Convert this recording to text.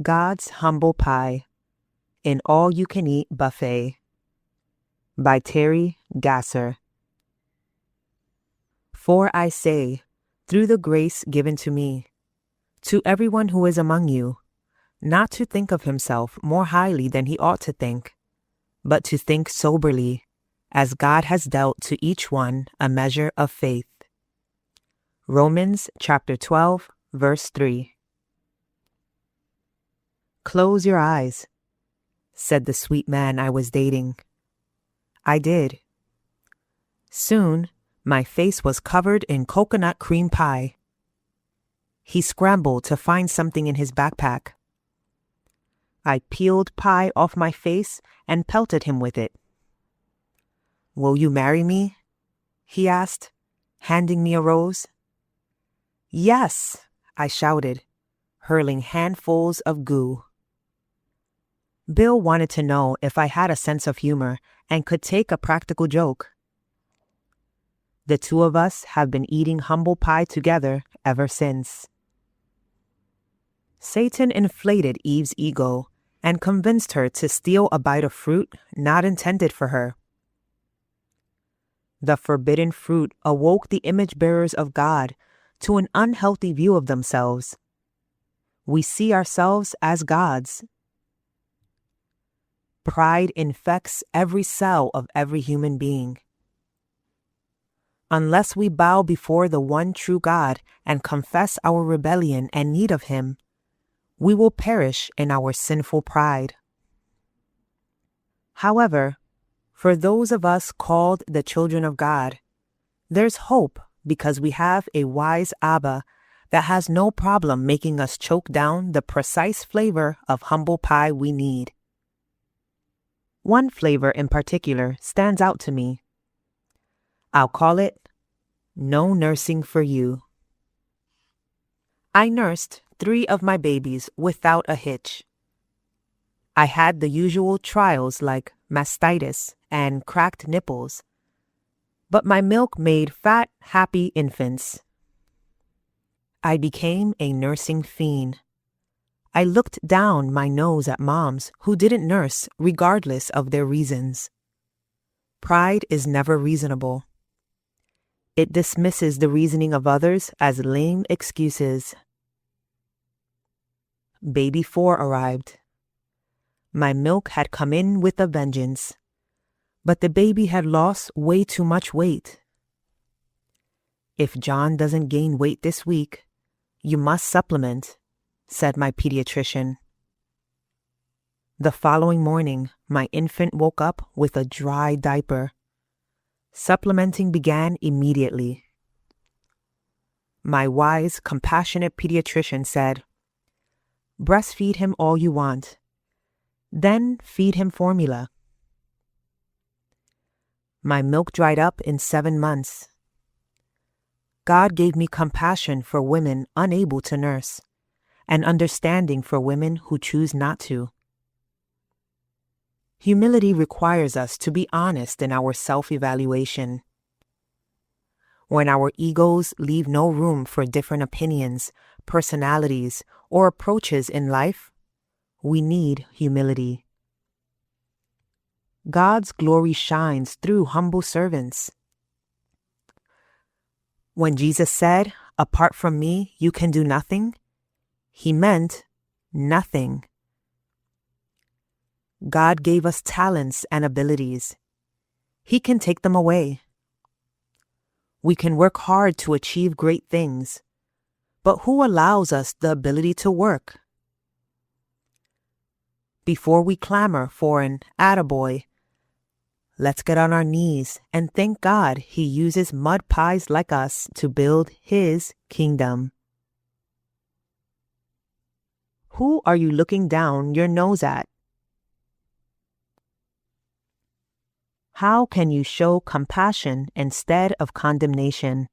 God's Humble Pie, an all-you-can-eat buffet, by Teri Gasser. For I say, through the grace given to me, to everyone who is among you, not to think of himself more highly than he ought to think, but to think soberly, as God has dealt to each one a measure of faith. Romans chapter 12, verse 3. Close your eyes, said the sweet man I was dating. I did. Soon, my face was covered in coconut cream pie. He scrambled to find something in his backpack. I peeled pie off my face and pelted him with it. Will you marry me? He asked, handing me a rose. Yes, I shouted, hurling handfuls of goo. Bill wanted to know if I had a sense of humor and could take a practical joke. The two of us have been eating humble pie together ever since. Satan inflated Eve's ego and convinced her to steal a bite of fruit not intended for her. The forbidden fruit awoke the image-bearers of God to an unhealthy view of themselves. We see ourselves as gods. Pride infects every cell of every human being. Unless we bow before the one true God and confess our rebellion and need of Him, we will perish in our sinful pride. However, for those of us called the children of God, there's hope because we have a wise Abba that has no problem making us choke down the precise flavor of humble pie we need. One flavor in particular stands out to me. I'll call it No Nursing for You. I nursed 3 of my babies without a hitch. I had the usual trials like mastitis and cracked nipples, but my milk made fat, happy infants. I became a nursing fiend. I looked down my nose at moms who didn't nurse regardless of their reasons. Pride is never reasonable. It dismisses the reasoning of others as lame excuses. Baby 4 arrived. My milk had come in with a vengeance, but the baby had lost way too much weight. If John doesn't gain weight this week, you must supplement, said my pediatrician. The following morning, my infant woke up with a dry diaper. Supplementing began immediately. My wise, compassionate pediatrician said, breastfeed him all you want. Then feed him formula. My milk dried up in 7 months. God gave me compassion for women unable to nurse, and understanding for women who choose not to. Humility requires us to be honest in our self-evaluation. When our egos leave no room for different opinions, personalities, or approaches in life, we need humility. God's glory shines through humble servants. When Jesus said, "Apart from me, you can do nothing," He meant nothing. God gave us talents and abilities. He can take them away. We can work hard to achieve great things, but who allows us the ability to work? Before we clamor for an attaboy, let's get on our knees and thank God He uses mud pies like us to build His kingdom. Who are you looking down your nose at? How can you show compassion instead of condemnation?